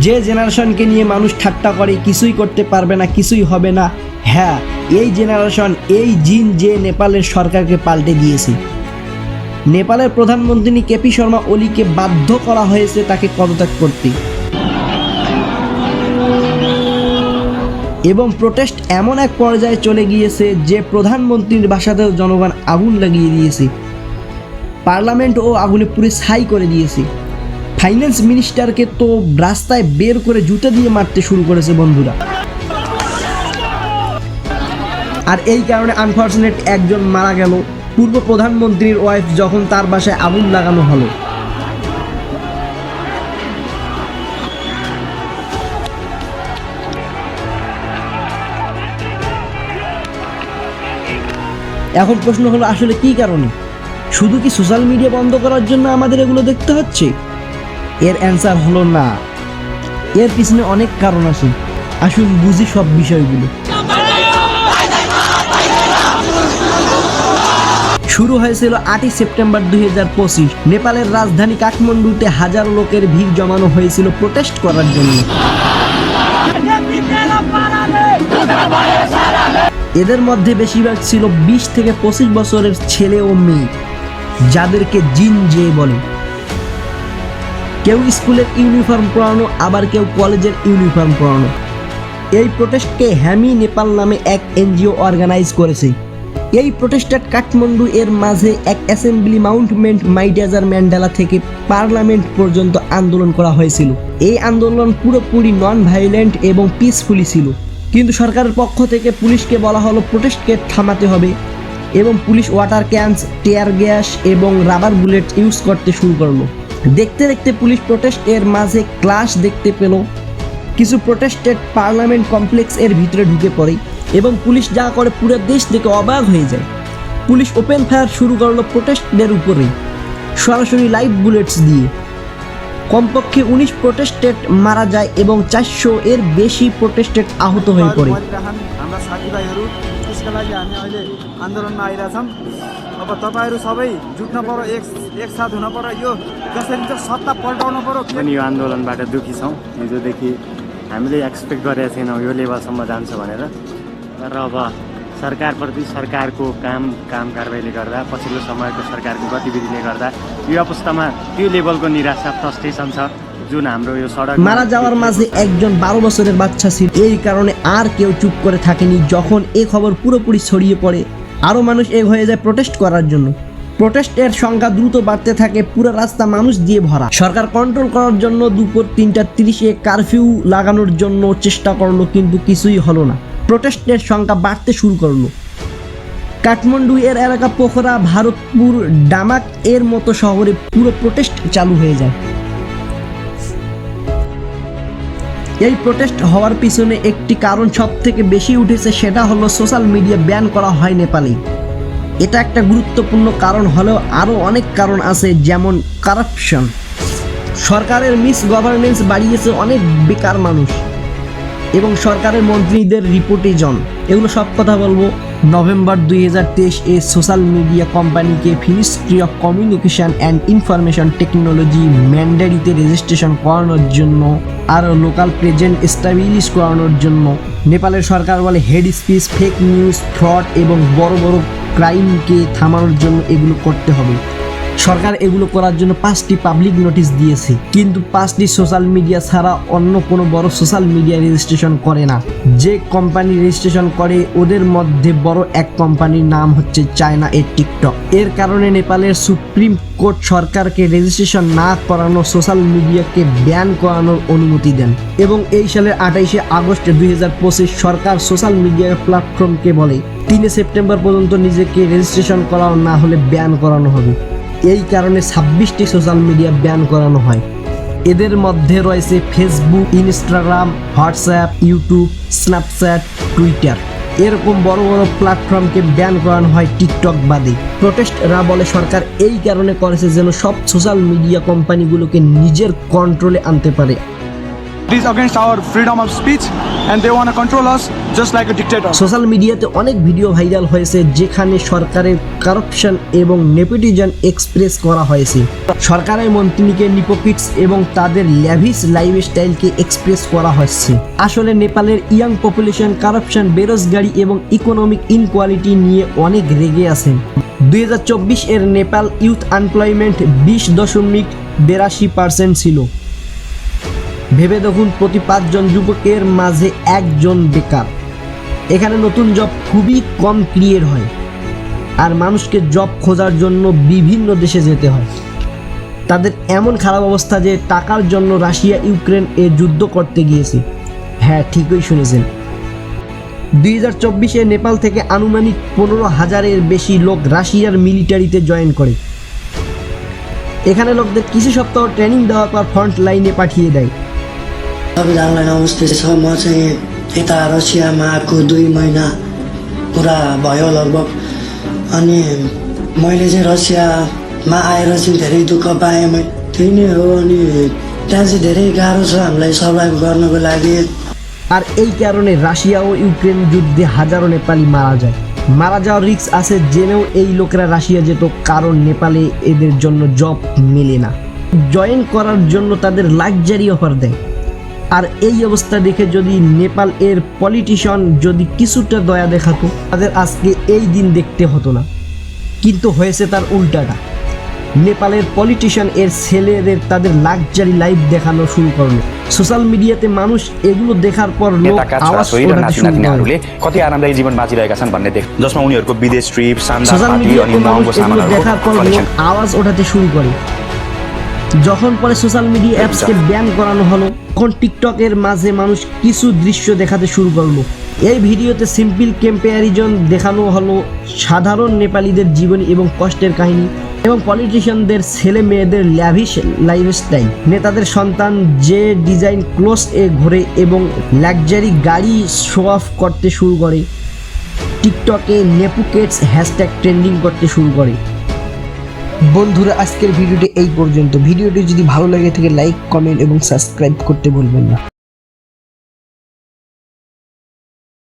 যে জেনারেশনকে নিয়ে মানুষ ঠাট্টা করে কিছুই করতে পারবে না, কিছুই হবে না, হ্যাঁ এই জেনারেশন, এই জিন যে নেপালের সরকারকে পাল্টে দিয়েছে। নেপালের প্রধানমন্ত্রী কেপি শর্মা ওলিকে বাধ্য করা হয়েছে তাকে পদত্যাগ করতে, এবং প্রোটেস্ট এমন এক পর্যায়ে চলে গিয়েছে যে প্রধানমন্ত্রীর বাসাতেও জনগণ আগুন লাগিয়ে দিয়েছে, পার্লামেন্টও আগুনে পুরো ছাই করে দিয়েছে, ফাইন্যান্স মিনিস্টারকে তো রাস্তায় বের করে জুতা দিয়ে মারতে শুরু করেছে বন্ধুরা। আর এই কারণে আনফর্চুনেট একজন মারা গেল, পূর্ব প্রধানমন্ত্রীর ওয়াইফ, যখন তার বাসায় আগুন লাগানো হলো। এখন প্রশ্ন হলো আসলে কি কারণে? শুধু কি সোশ্যাল মিডিয়া বন্ধ করার জন্য আমাদের এগুলো দেখতে হচ্ছে? এর অ্যান্সার হলো না, এর পিছনে অনেক কারণ আছে। আসুন বুঝি সব বিষয়গুলো। শুরু হয়েছিল 8ই সেপ্টেম্বর 2025। নেপালের রাজধানী কাঠমান্ডুতে হাজারো লোকের ভিড় জমানো হয়েছিল প্রোটেস্ট করার জন্য। এদের মধ্যে বেশিরভাগ ছিল 20 থেকে 25 বছরের ছেলে ও মেয়ে, যাদেরকে জিন জে বলে। কেউ স্কুলের ইউনিফর্ম পরানো, আবার কেউ কলেজের ইউনিফর্ম পরানো। এই প্রোটেস্টকে হ্যামি নেপাল নামে এক এনজিও অর্গানাইজ করেছে। এই প্রোটেস্টটা কাঠমান্ডু এর মাঝে এক অ্যাসেম্বলি মাউন্টমেন্ট মাইডাজার ম্যান্ডেলা থেকে পার্লামেন্ট পর্যন্ত আন্দোলন করা হয়েছিল। এই আন্দোলন পুরোপুরি নন ভায়োলেন্ট এবং পিসফুলি ছিল, কিন্তু সরকারের পক্ষ থেকে পুলিশকে বলা হলো প্রোটেস্টকে থামাতে হবে, এবং police water cannons, tear gas এবং রাবার বুলেট ইউজ করতে শুরু করলো। দেখতে দেখতে পুলিশ প্রোটেস্ট এর মাঝে ক্লাশ দেখতে পেল। কিছু প্রোটেস্টেড পার্লামেন্ট কমপ্লেক্স এর ভিতরে ঢুকে পড়ে, এবং পুলিশ যা করে পুরো দেশ থেকে অবাক হয়ে যায়। পুলিশ ওপেন ফায়ার শুরু করলো প্রোটেস্টদের উপরে, সরাসরি লাইভ বুলেটস দিয়ে। কমপক্ষে 19 প্রোটেস্টেড মারা যায় এবং 400 এর বেশি প্রোটেস্টেড আহত হয়ে পড়ে। हाम्रा साथीभाइहरू त्यसका लागि हामी अहिले आन्दोलनमा आइरहेछौँ। अब तपाईँहरू सबै जुट्न पर्यो, एक साथ हुन पर्यो। यो जसरी चाहिँ सत्ता पल्टाउनु पर्यो। पनि यो आन्दोलनबाट दुखी छौँ। हिजोदेखि हामीले एक्सपेक्ट गरेका छैनौँ यो लेभलसम्म जान्छ भनेर। तर अब सरकारप्रति सरकारको काम कारबाहीले गर्दा, पछिल्लो समयको सरकारको गतिविधिले गर्दा यो अवस्थामा त्यो लेभलको निराशा, फ्रस्ट्रेसन छ जुन हाम्रो यो सडक। মারা যাওয়ার মাঝে একজন 12 বছরের বাচ্চা ছিল। এই কারণে আর কেউ চুপ করে থাকেনি। যখন এই খবর পুরোপুরি ছড়িয়ে পড়ে, আরও মানুষ এক হয়ে যায় প্রোটেস্ট করার জন্য। প্রোটেস্টের সংখ্যা দ্রুত বাড়তে থাকে, পুরো রাস্তা মানুষ দিয়ে ভরা। সরকার কন্ট্রোল করার জন্য দুপুর 3:30 কারফিউ লাগানোর জন্য চেষ্টা করলো, কিন্তু কিছুই হলো না। প্রোটেস্টের সংখ্যা বাড়তে শুরু করলো। কাঠমান্ডু এর এলাকা, পোখরা, ভারতপুর, ডামাক এর মতো শহরে পুরো প্রোটেস্ট চালু হয়ে যায়। এই প্রোটেস্ট হওয়ার পিছনে একটি কারণ সব থেকে বেশি উঠেছে, সেটা হলো সোশ্যাল মিডিয়া ব্যান করা হয় নেপালে। এটা একটা গুরুত্বপূর্ণ কারণ হলেও আরও অনেক কারণ আছে, যেমন কারাপশন। সরকারের মিস গভর্নেন্স বাড়িয়েছে অনেক বেকার মানুষ, এবং সরকারের মন্ত্রীদের রিপোর্টেজন। এগুলো সব কথা বলবো। নভেম্বর 2023 এ সোশ্যাল মিডিয়া কোম্পানিকে ministry of communication and information technology ম্যান্ডেটরিতে রেজিস্ট্রেশন করানোর জন্য আর লোকাল প্রেজেন্ট এস্টাবলিশ করানোর জন্য নেপালের সরকার বলে head speech, fake news, fraud এবং বড় বড় ক্রাইমকে থামানোর জন্য এগুলো করতে হবে। সরকার এগুলো করার জন্য 5টি পাবলিক নোটিশ দিয়েছে, কিন্তু 5টি সোশ্যাল মিডিয়া ছাড়া অন্য কোনো বড় সোশ্যাল মিডিয়া রেজিস্ট্রেশন করে না। যে কোম্পানি রেজিস্ট্রেশন করে ওদের মধ্যে বড় এক কোম্পানির নাম হচ্ছে চায়না এর টিকটক। এর কারণে নেপালের সুপ্রিম কোর্ট সরকারকে রেজিস্ট্রেশন না করানো সোশ্যাল মিডিয়াকে ব্যান করানোর অনুমতি দেন, এবং এই সালের 28 আগস্ট 2025 সরকার সোশ্যাল মিডিয়া প্ল্যাটফর্মকে বলে 3 সেপ্টেম্বর পর্যন্ত নিজেকে রেজিস্ট্রেশন করানো না হলে ব্যান করানো হবে। এই কারণে 26টি সোশ্যাল মিডিয়া ব্যান করানো হয়। এদের মধ্যে রয়েছে Facebook, Instagram, WhatsApp, YouTube, Snapchat, Twitter. এরকম বড় বড় প্ল্যাটফর্মকে ব্যান করানো হয় টিকটক বাদে। প্রোটেস্টরা বলে সরকার এই কারণে করেছে যেন সব সোশ্যাল মিডিয়া কোম্পানিগুলোকে নিজের কন্ট্রোলে আনতে পারে। It is against our freedom of speech and they want to control us just like a dictator. Social মিডিয়াতে অনেক ভিডিও ভাইরাল হয়েছে যেখানে সরকারের কারাপশন এবং নেপোটিজম এক্সপ্রেস করা হয়েছে। সরকারের মন্ত্রীকে নিপোকিটস এবং তাদের ল্যাভিশ লাইফস্টাইলকে এক্সপ্রেস করা হচ্ছে। আসলে নেপালের ইয়াং পপুলেশন কারাপশন, বেরোজগারি এবং ইকোনমিক ইনকোয়ালিটি নিয়ে অনেক রেগে আছেন। 2024 এর নেপাল ইউথ আনএমপ্লয়মেন্ট 20.82% ছিল। ভেবে দেখুন, প্রতি 5 জন যুবকের মাঝে 1 জন বেকার। এখানে নতুন জব খুবই কম ক্রিয়েট হয় আর মানুষকে জব খোঁজার জন্য বিভিন্ন দেশে যেতে হয়। তাদের এমন খারাপ অবস্থা যে টাকার জন্য রাশিয়া ইউক্রেন এ যুদ্ধ করতে গিয়েছে। হ্যাঁ, ঠিকই শুনেছেন। 2024 নেপাল থেকে আনুমানিক 15,000-এর বেশি লোক রাশিয়ার মিলিটারিতে জয়েন করে। এখানে লোকদের কিছু সপ্তাহ ট্রেনিং দেওয়ার পর फ्रन्ट लाइने पाठिए देয়। सबैजनालाई नमस्ते छ। म चाहिँ यता रसियामा आएको 2 महिना पुरा भयो लगभग। अनि मैले चाहिँ रसियामा आएर चाहिँ धेरै दुःख पाएँ। त्यही नै हो। अनि त्यहाँ चाहिँ धेरै गाह्रो छ हामीलाई सर्भाइभ गर्नको लागि। আর এই কারণে রাশিয়া ও ইউক্রেন যুদ্ধে হাজারো নেপালি মারা যায়। মারা যাওয়ার রিস্ক আছে জেনেও এই লোকেরা রাশিয়া যেত, কারণ নেপালে এদের জন্য জব মেলে না। জয়েন করার জন্য তাদের লাক্সারি অফার দেয়। আর এই অবস্থা দেখে যদি নেপাল এর পলিটিশিয়ান যদি কিছুটা দয়া দেখাতো, তাদের আজকে এই দিন দেখতে হতো না। কিন্তু হয়েছে তার উল্টাটা। নেপালের পলিটিশিয়ান এর ছেলেদের তাদের লাক্সারি লাইফ দেখানো শুরু করলো। সোশ্যাল মিডিয়াতে মানুষ এগুলো দেখার পর লোক আওয়াজ উঠাতে শুরু করে। कति आरामदायी जीवन बाँचिरहेका छन् भन्ने देख, जसमा उनीहरूको विदेश ट्रिप, शानदार সোশ্যাল पार्टी মিডিয়াতে अनि মানুষ महँगो এগুলো দেখার পর सामानहरूको লোক আওয়াজ ওঠাতে শুরু করে। যখন পরে সোশ্যাল মিডিয়া অ্যাপসকে ব্যান করানো হলো, তখন টিকটকের মাঝে মানুষ কিছু দৃশ্য দেখাতে শুরু করলো। এই ভিডিওতে সিম্পল কম্প্যারিজন দেখানো হলো সাধারণ নেপালিদের জীবনী এবং কষ্টের কাহিনী এবং পলিটিশিয়ানদের ছেলে মেয়েদের ল্যাভিশ লাইফস্টাইল। নেতাদের সন্তান যে ডিজাইন ক্লোজ এ ঘোরে এবং লাক্সারি গাড়ি শো অফ করতে শুরু করে। টিকটকে নেপুকেটস হ্যাশট্যাগ ট্রেন্ডিং করতে শুরু করে। বন্ধুরা, আজকের ভিডিওটি এই পর্যন্ত। ভিডিওটি যদি ভালো লাগে থাকে লাইক, কমেন্ট এবং সাবস্ক্রাইব করতে ভুলবেন না।